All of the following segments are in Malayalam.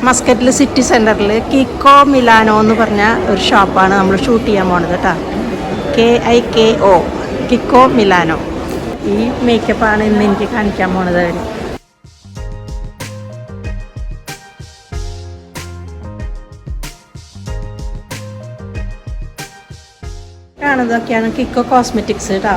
മസ്കറ്റിൽ സിറ്റി സെൻറ്ററിൽ കിക്കോ മിലാനോ എന്ന് പറഞ്ഞ ഒരു ഷോപ്പാണ് നമ്മൾ ഷൂട്ട് ചെയ്യാൻ പോണത് കേട്ടോ. KIKO Kiko Milano. ഈ മേക്കപ്പാണ് ഇന്ന് എനിക്ക് കാണിക്കാൻ പോണത് അവർ. കാണുന്നതൊക്കെയാണ് കിക്കോ കോസ്മെറ്റിക്സ് കേട്ടോ.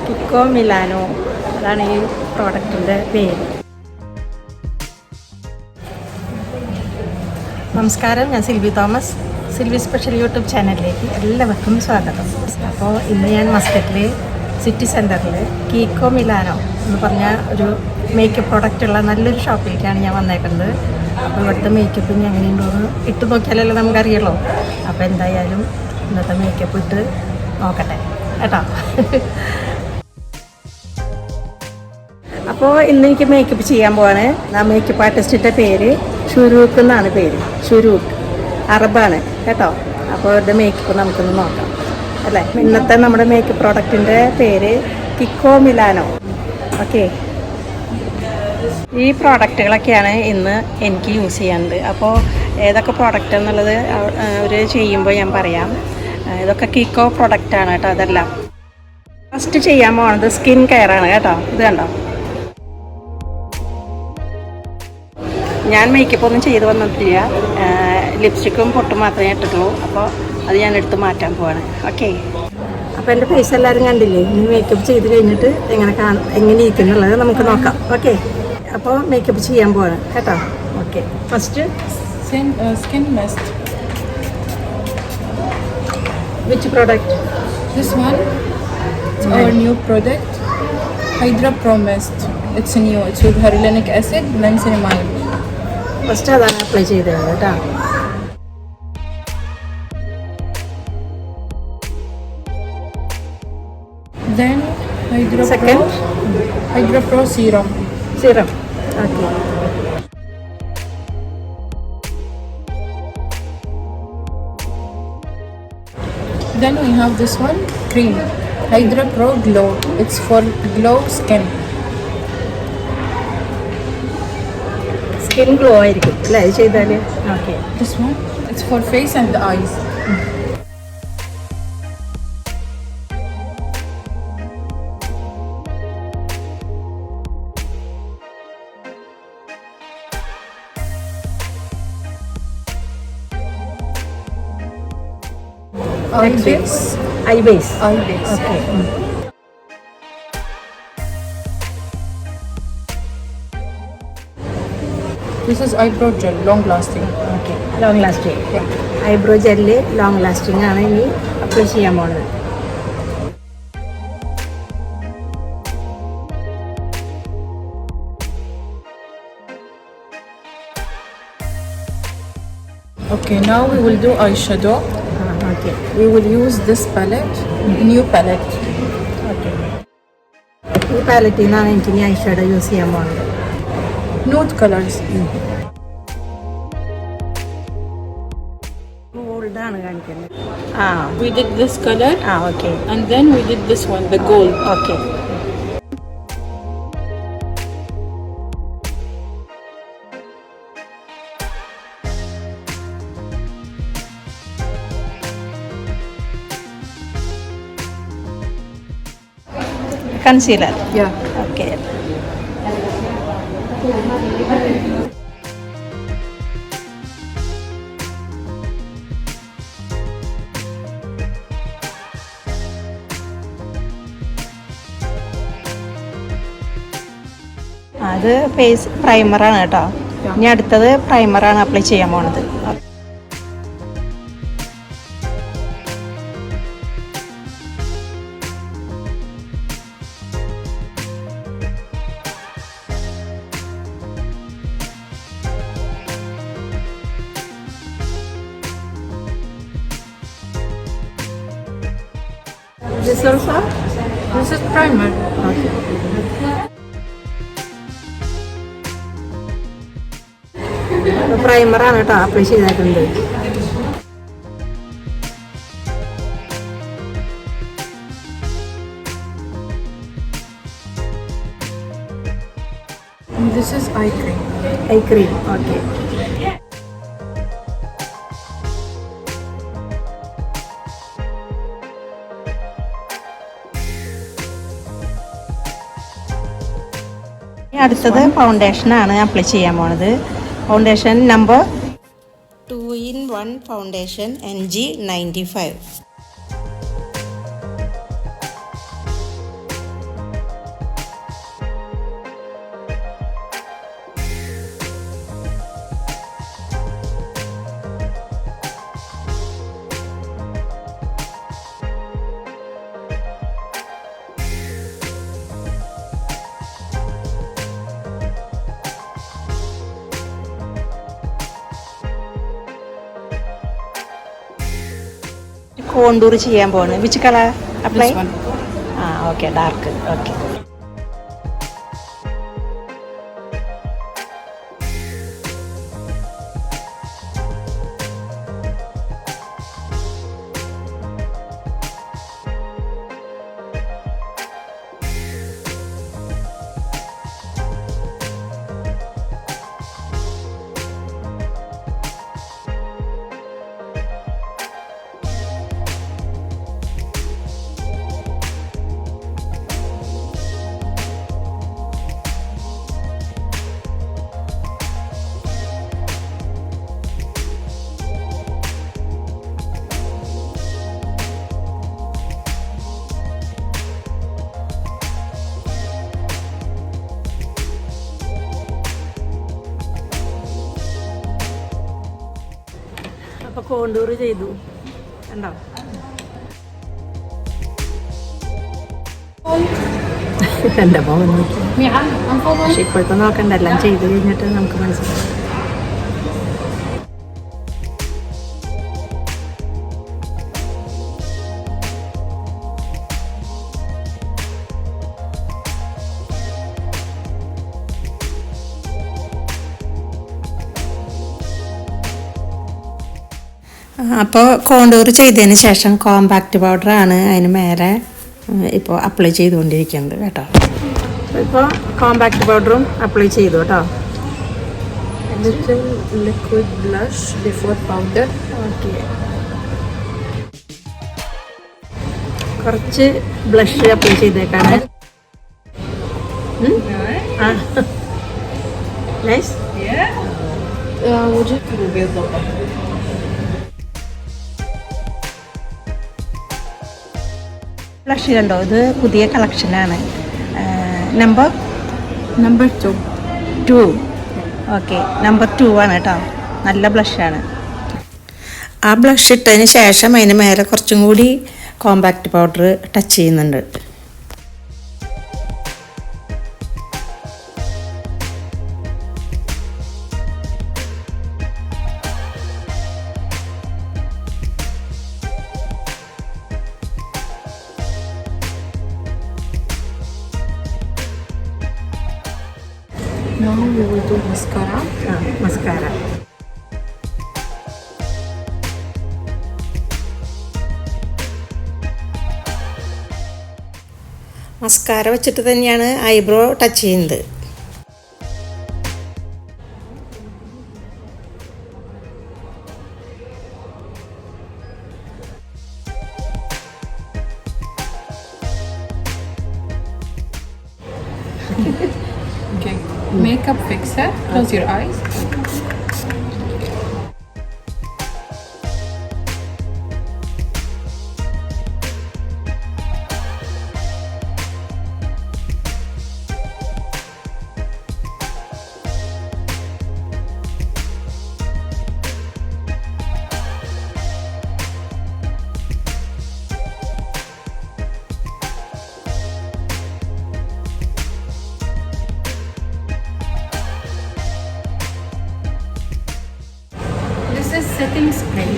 കിക്കോ മിലാനോ അതാണ് ഈ പ്രോഡക്റ്റിൻ്റെ പേര്. നമസ്കാരം, ഞാൻ Silvy Thomas. Silvy special YouTube ചാനലിലേക്ക് എല്ലാവർക്കും സ്വാഗതം. അപ്പോൾ ഇന്ന് ഞാൻ മസ്കറ്റിൽ സിറ്റി സെൻറ്ററിൽ കിക്കോ മിലാനോ എന്ന് പറഞ്ഞ ഒരു മേക്കപ്പ് പ്രോഡക്റ്റുള്ള നല്ലൊരു ഷോപ്പിലേക്കാണ് ഞാൻ വന്നേക്കുന്നത്. അപ്പോൾ ഇവിടുത്തെ മേക്കപ്പ് ഇനി എങ്ങനെയുണ്ടോയെന്ന് ഇട്ട് നോക്കിയാലല്ലേ നമുക്കറിയുള്ളൂ. അപ്പോൾ എന്തായാലും ഇന്നത്തെ മേക്കപ്പ് ഇട്ട് നോക്കട്ടെ കേട്ടോ. അപ്പോൾ ഇന്ന് എനിക്ക് മേക്കപ്പ് ചെയ്യാൻ പോവാണ്. ആ മേക്കപ്പ് ആർട്ടിസ്റ്റിൻ്റെ പേര് ഷുരൂക്ക് എന്നാണ് പേര്. ഷുരൂക്ക് അറബാണ് കേട്ടോ. അപ്പോൾ അവരുടെ മേക്കപ്പ് നമുക്കൊന്ന് നോക്കാം അല്ലേ. ഇന്നത്തെ നമ്മുടെ മേക്കപ്പ് പ്രോഡക്റ്റിൻ്റെ പേര് കിക്കോ മിലാനോ. ഓക്കെ, ഈ പ്രോഡക്റ്റുകളൊക്കെയാണ് ഇന്ന് എനിക്ക് യൂസ് ചെയ്യാനുണ്ട്. അപ്പോൾ ഏതൊക്കെ പ്രോഡക്റ്റ് എന്നുള്ളത് അവർ ചെയ്യുമ്പോൾ ഞാൻ പറയാം. ഇതൊക്കെ കിക്കോ പ്രോഡക്റ്റാണ് കേട്ടോ. അതെല്ലാം ഫസ്റ്റ് ചെയ്യാൻ പോകുന്നത് സ്കിൻ കെയറാണ് കേട്ടോ. ഇത് കണ്ടോ, ഞാൻ മേക്കപ്പ് ഒന്നും ചെയ്ത് വന്നിട്ടില്ല. ലിപ്സ്റ്റിക്കും പൊട്ടും മാത്രമേ ഇട്ടിട്ടുള്ളൂ. അപ്പോൾ അത് ഞാൻ എടുത്ത് മാറ്റാൻ പോവാണ്. ഓക്കെ, അപ്പോൾ എൻ്റെ ഫേസ് എല്ലാവരും കണ്ടില്ലേ. ഇനി മേക്കപ്പ് ചെയ്ത് കഴിഞ്ഞിട്ട് എങ്ങനെ ഇരിക്കുന്നുള്ളത് നമുക്ക് നോക്കാം. ഓക്കെ, അപ്പോൾ മേക്കപ്പ് ചെയ്യാൻ പോവാണ് കേട്ടോ. Okay, first skin mist. Which product? This one, it's our new product, Hydra Pro Mist. It's new. It's with hyaluronic acid, niacinamide. First അതാണ് അപ്ലൈ ചെയ്തത് കേട്ടോ. Then Second? Hydra Pro Serum. Serum. Okay, Then we have this one, cream, Hydra Pro Glow. It's for glow skin. Skin glow ആയിരിക്കും അല്ലേ ഇത് ചെയ്താൽ. Okay, This one, it's for face and eyes. Eye base. I base. Eye base. Okay, This is eyebrow gel, long lasting. Okay, long lasting. Eyebrow gel long lasting ആണ് ഇനി അപ്ലൈ ചെയ്യാൻ പോകുന്നത്. Okay, now we will do eyeshadow. Okay, We will use this palette, new palette. Okay, ഈ പാലറ്റിൽ നിന്നാണ് എനിക്ക് ഇനി ഐ ഷാഡോ യൂസ് ചെയ്യാൻ പോകുന്നത്. Nude colors. ഗോൾഡാണ് കാണിക്കുന്നത്. We did this color okay, and then we did this one, the gold. Okay. Concealer. Yeah. Okay, അത് ഫേസ് പ്രൈമറാണ് കേട്ടോ. ഇനി അടുത്തത് പ്രൈമറാണ് അപ്ലൈ ചെയ്യാൻ പോണത്. This also? This is primer. പ്രൈമറാണ് കേട്ടോ അപ്ലൈ ചെയ്തിട്ടുണ്ട്. This is eye cream. Eye cream. Okay. അടുത്തത് ഫൗണ്ടേഷനാണ് അപ്ലൈ ചെയ്യാൻ പോണത്. Foundation number 2-in-1 foundation NG95. Contour ചെയ്യാൻ പോണ്. Which colour apply? This one. ആ ഓക്കെ, ഡാർക്ക്. ഓക്കെ. അപ്പോൾ കോണ്ടൂർ ചെയ്തു കണ്ടോ. എൻ്റെ മോൻ പക്ഷെ ഇപ്പോഴത്തെ നോക്കണ്ട, എല്ലാം ചെയ്ത് കഴിഞ്ഞിട്ട് നമുക്ക് മനസ്സിലാവും. അപ്പോൾ കോണ്ടൂർ ചെയ്തതിന് ശേഷം കോമ്പാക്റ്റ് പൗഡറാണ് അതിന് മേലെ ഇപ്പോൾ അപ്ലൈ ചെയ്തുകൊണ്ടിരിക്കുന്നത് കേട്ടോ. ഇപ്പോൾ കോമ്പാക്റ്റ് പൗഡറും അപ്ലൈ ചെയ്തു കേട്ടോ. Little liquid blush before powder. Okay. കുറച്ച് ബ്ലഷ് അപ്ലൈ ചെയ്തേക്കാണ്. നൈസ്. وجه ബ്ലഷ് കണ്ടോ, ഇത് പുതിയ കളക്ഷനാണ്. Number number 2. 2. ഓക്കെ, നമ്പർ 2 ആണ് കേട്ടോ. നല്ല ബ്ലഷാണ്. ആ ബ്ലഷ് ഇട്ടതിന് ശേഷം അതിന് മേലെ കുറച്ചും കൂടി കോമ്പാക്റ്റ് പൗഡർ ടച്ച് ചെയ്യുന്നുണ്ട്. Now we will do mascara. Mascara. Mascara വെച്ചിട്ട് തന്നെയാണ് ഐബ്രോ ടച്ച് ചെയ്യുന്നത്. Okay. Makeup fixer. Close your eyes. setting spray.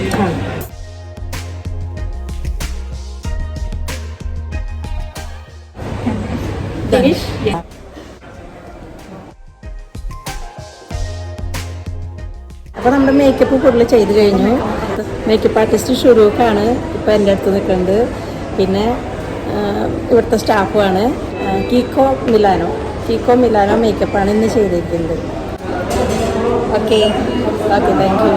Finish? Yeah. അപ്പോൾ നമ്മുടെ മേക്കപ്പ് ഫുള്ള് ചെയ്ത് കഴിഞ്ഞു. മേക്കപ്പ് ആർട്ടിസ്റ്റ് ഷുറൂഖാണ് ഇപ്പോൾ എൻ്റെ അടുത്ത് നിൽക്കുന്നത്. പിന്നെ ഇവിടുത്തെ സ്റ്റാഫുമാണ് കീക്കോ മിലാനോ മേക്കപ്പാണ് ഇന്ന് ചെയ്തിരിക്കുന്നത്. Okay thank you.